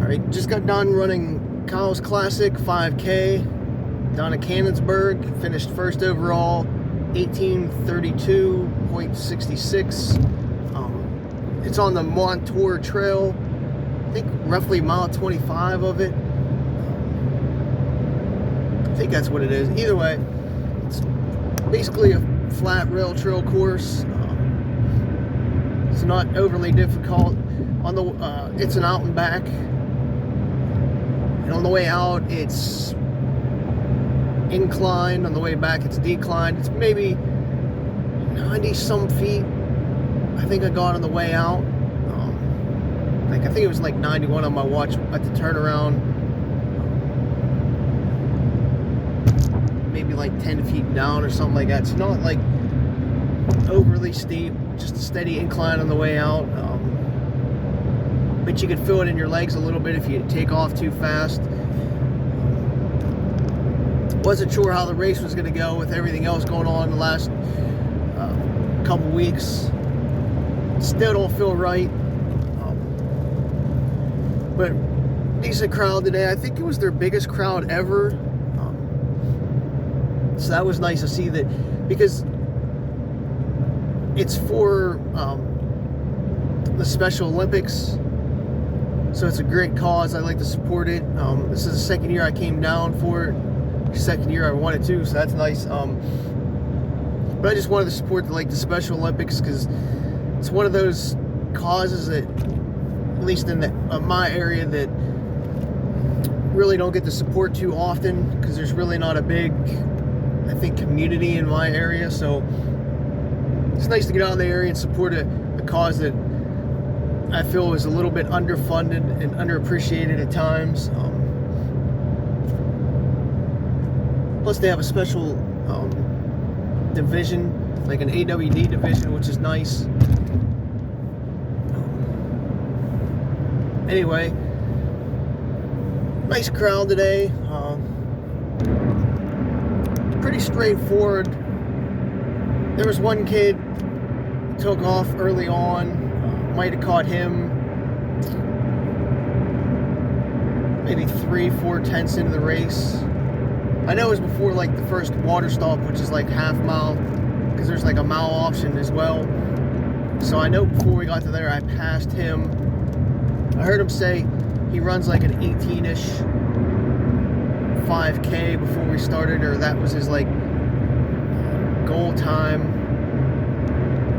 Alright, just got done running Kyle's Klassic 5K down in Cannonsburg. Finished first overall, 1832.66. It's on the Montour Trail. I think roughly mile 25 of it. I think that's what it is. Either way, it's basically a flat rail trail course. It's not overly difficult. It's an out and back. And on the way out, it's inclined. On the way back, it's declined. It's maybe 90 some feet. I think I got on the way out. I think it was like 91 on my watch at the turnaround. Maybe like 10 feet down or something like that. It's not like overly steep, just a steady incline on the way out. But you can feel it in your legs a little bit if you take off too fast. Wasn't sure how the race was going to go with everything else going on the last couple weeks. Still don't feel right. But decent crowd today. I think it was their biggest crowd ever. So that was nice to see that, because it's for the Special Olympics. So it's a great cause. I like to support it. This is the second year I came down for it. Second year I wanted to, so that's nice. But I just wanted to support the Special Olympics, because it's one of those causes that, at least in my area, that really don't get the support too often, because there's really not a big, I think, community in my area. So it's nice to get out of the area and support a cause that I feel is a little bit underfunded and underappreciated at times. Plus they have a special division, like an AWD division, which is nice. Anyway, nice crowd today. Pretty straightforward. There was one kid who took off early on. Might have caught him maybe 3-4 tenths into the race. I know it was before like the first water stop, which is like half mile, because there's like a mile option as well. So I know before we got to there, I passed him. I heard him say he runs like an 18-ish 5K before we started, or that was his like goal time.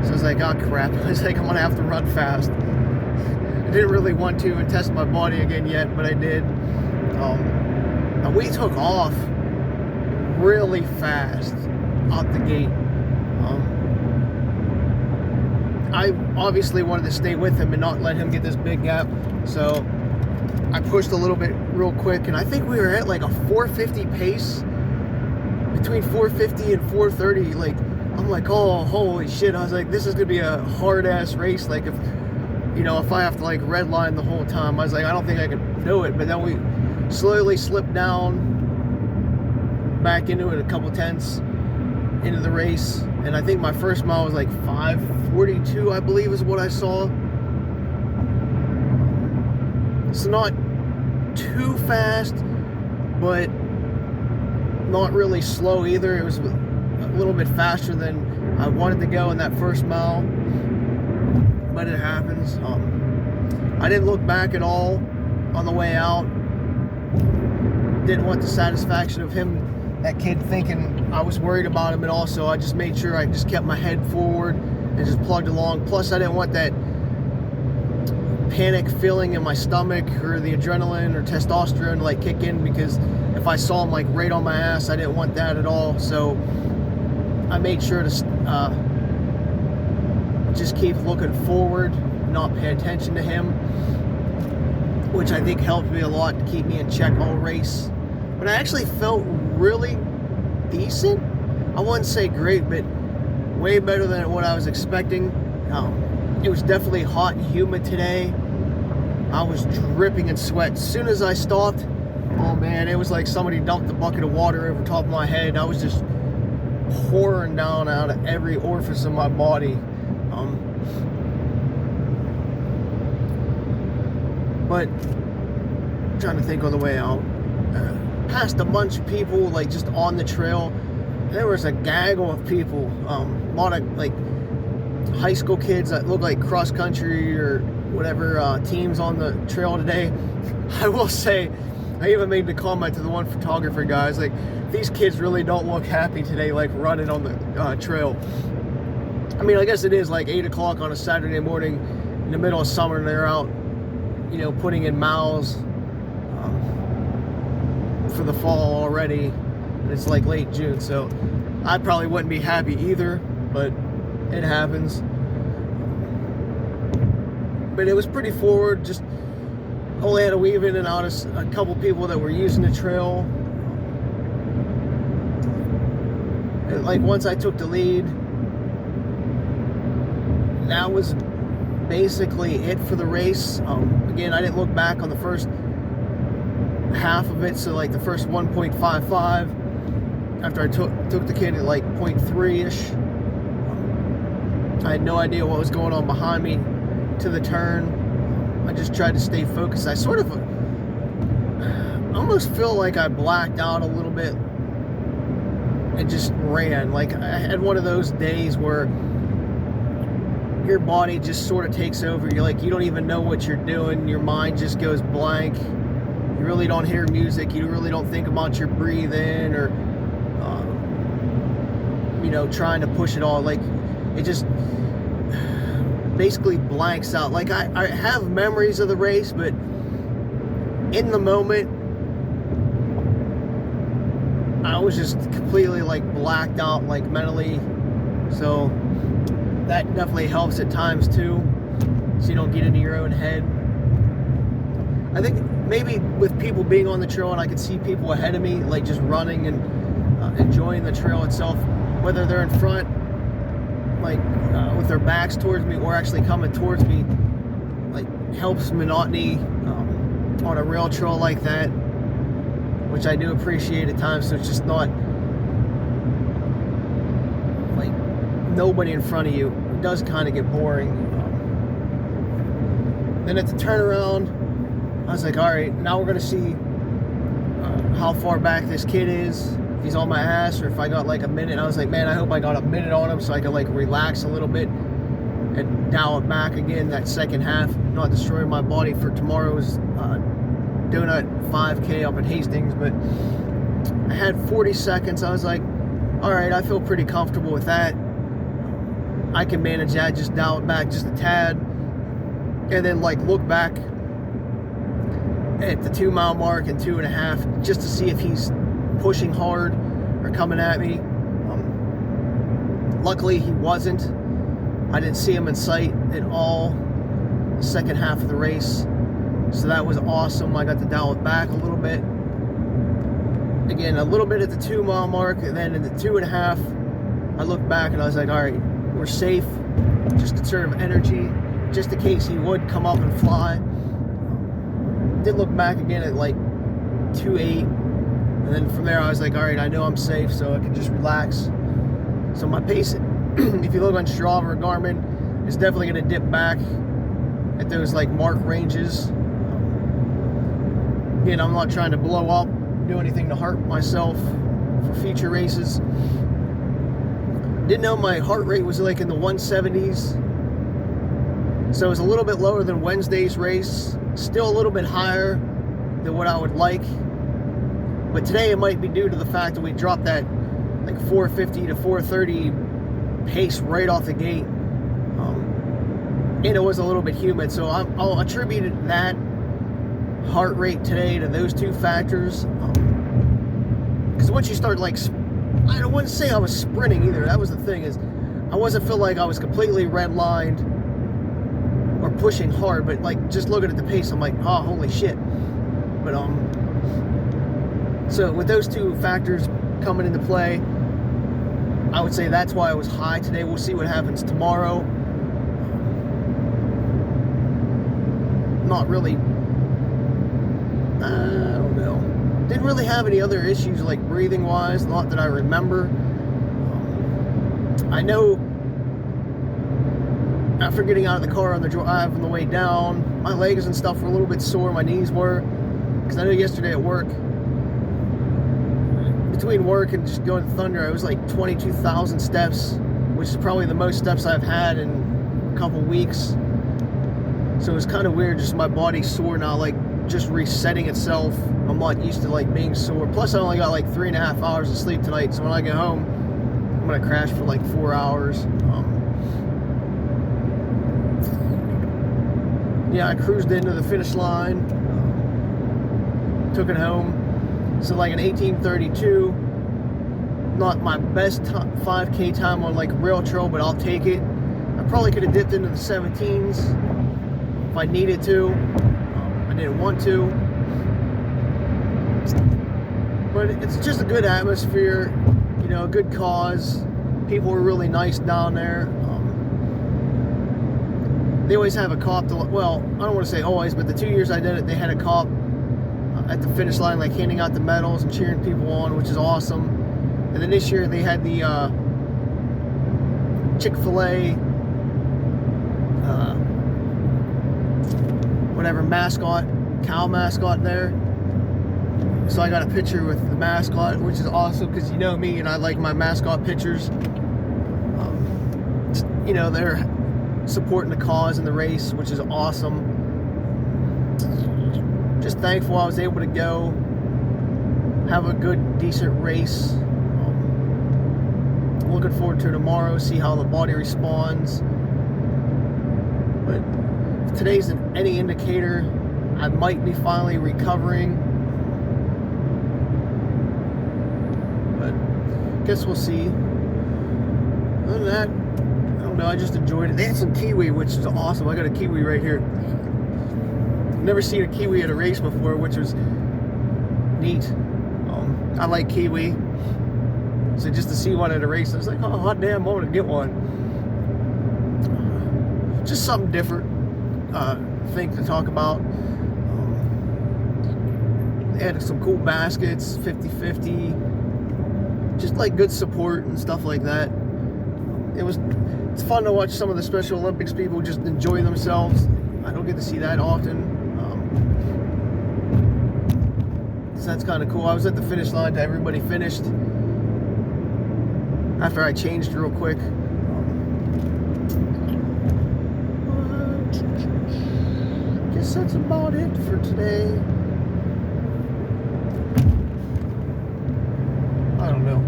So I was like, oh crap, I was like, I'm gonna have to run fast. I didn't really want to and test my body again yet, but I did. And we took off really fast out the gate. I obviously wanted to stay with him and not let him get this big gap, so I pushed a little bit real quick, and I think we were at like a 450 pace, between 450 and 430. Like, I'm like, oh, holy shit. I was like, this is gonna be a hard ass race. Like, if I have to like redline the whole time, I was like, I don't think I could do it. But then we slowly slipped down back into it a couple tenths into the race, and I think my first mile was like 5:42, I believe is what I saw. It's not too fast, but not really slow either. It was a little bit faster than I wanted to go in that first mile, but it happens. I didn't look back at all on the way out. Didn't want the satisfaction of that kid thinking I was worried about him at all, so I just made sure I just kept my head forward and just plugged along. Plus I didn't want that panic feeling in my stomach, or the adrenaline or testosterone to like kick in, because if I saw him like right on my ass, I didn't want that at all. So I made sure to just keep looking forward, not pay attention to him, which I think helped me a lot to keep me in check all race. But I actually felt really decent. I wouldn't say great, but way better than what I was expecting. It was definitely hot and humid today. I was dripping in sweat. As soon as I stopped, oh man, it was like somebody dumped a bucket of water over top of my head. I was just pouring down out of every orifice of my body. But trying to think on the way out. Passed a bunch of people like just on the trail. There was a gaggle of people. A lot of like high school kids that look like cross country or whatever teams on the trail today. I will say, I even made the comment to the one photographer guys, like, these kids really don't look happy today, like running on the trail. I mean, I guess it is like 8 o'clock on a Saturday morning in the middle of summer, and they're out, you know, putting in miles for the fall already, and it's like late June, so I probably wouldn't be happy either, but it happens. But it was pretty forward, just only had to weave in and out a couple people that were using the trail. And like once I took the lead, that was basically it for the race. Again, I didn't look back on the first half of it, so like the first 1.55 after I took the kid at like 0.3-ish. I had no idea what was going on behind me to the turn. I just tried to stay focused. I sort of almost feel like I blacked out a little bit and just ran. Like I had one of those days where your body just sort of takes over. You're like, you don't even know what you're doing. Your mind just goes blank. You really don't hear music. You really don't think about your breathing or, you know, trying to push it all. Like it just basically blanks out. Like I have memories of the race, but in the moment I was just completely like blacked out, like mentally. So that definitely helps at times too, so you don't get into your own head. I think maybe with people being on the trail and I could see people ahead of me like just running and enjoying the trail itself, whether they're in front like with their backs towards me or actually coming towards me, like helps monotony on a rail trail like that, which I do appreciate at times. So it's just not like nobody in front of you. It does kind of get boring. Then at the turnaround, I was like, all right, now we're gonna see how far back this kid is, if he's on my ass or if I got like a minute. And I was like, man, I hope I got a minute on him so I could like relax a little bit and dial it back again that second half, not destroying my body for tomorrow's donut 5K up in Hastings. But I had 40 seconds. I was like, all right, I feel pretty comfortable with that. I can manage that, just dial it back just a tad, and then like look back at the 2 mile mark and 2.5 just to see if he's pushing hard or coming at me. Luckily he wasn't. I didn't see him in sight at all the second half of the race, so that was awesome. I got to dial it back a little bit. Again, a little bit at the 2 mile mark, and then in the 2.5 I looked back and I was like, all right, we're safe. Just conserve energy just in case he would come up and fly. Did look back again at like 2.8, and then from there I was like, all right, I know I'm safe, so I can just relax. So my pace, if you look on Strava or Garmin, is definitely going to dip back at those like mark ranges. Again, I'm not trying to blow up, do anything to hurt myself for future races. Didn't know my heart rate was like in the 170s, so it was a little bit lower than Wednesday's race. Still a little bit higher than what I would like, but today it might be due to the fact that we dropped that like 450 to 430 pace right off the gate, and it was a little bit humid, so I'll attribute that heart rate today to those two factors. Because once you start like, I wouldn't say I was sprinting either. That was the thing, is I wasn't feel like I was completely redlined or pushing hard, but like just looking at the pace, I'm like, oh, holy shit. But so with those two factors coming into play, I would say that's why I was high today. We'll see what happens tomorrow. Not really, I don't know. Didn't really have any other issues like breathing wise, not that I remember. I know after getting out of the car on the drive on the way down, my legs and stuff were a little bit sore, my knees were. because I know yesterday at work, between work and just going to Thunder, I was like 22,000 steps, which is probably the most steps I've had in a couple weeks. So it was kind of weird, just my body's sore now, like just resetting itself. I'm not used to like being sore. Plus I only got like 3.5 hours of sleep tonight, so when I get home, I'm gonna crash for like 4 hours. Yeah, I cruised into the finish line, took it home. So like an 18:32, not my best 5K time on like rail trail, but I'll take it. I probably could have dipped into the 17s if I needed to. I didn't want to, but it's just a good atmosphere, you know, a good cause. People were really nice down there. They always have a cop to, well, I don't want to say always, but the 2 years I did it, they had a cop at the finish line, like handing out the medals and cheering people on, which is awesome. And then this year they had the Chick-fil-A whatever mascot, cow mascot there. So I got a picture with the mascot, which is awesome because you know me and I like my mascot pictures. You know, they're supporting the cause in the race, which is awesome. Just thankful I was able to go have a good, decent race. Looking forward to tomorrow, see how the body responds. But if today's any indicator, I might be finally recovering. But guess we'll see. Other than that, I don't know, I just enjoyed it. They had some kiwi, which is awesome. I got a kiwi right here. Never seen a kiwi at a race before, which was neat. I like kiwi, so just to see one at a race, I was like, oh hot damn, I want to get one. Just something different thing to talk about. They had some cool baskets, 50-50, just like good support and stuff like that. It's fun to watch some of the Special Olympics people just enjoy themselves. I don't get to see that often. So that's kind of cool. I was at the finish line till everybody finished. After I changed real quick. Guess that's about it for today. I don't know.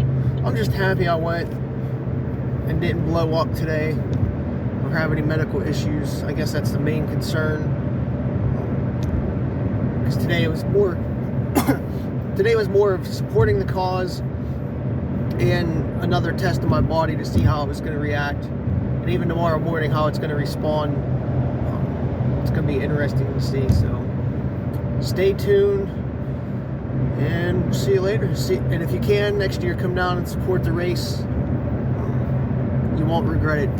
I'm just happy I went and didn't blow up today or have any medical issues. I guess that's the main concern. Because today it was more today was more of supporting the cause and another test of my body to see how it was going to react, and even tomorrow morning how it's going to respond. It's going to be interesting to see, so stay tuned and see you later. And if you can, next year come down and support the race. You won't regret it.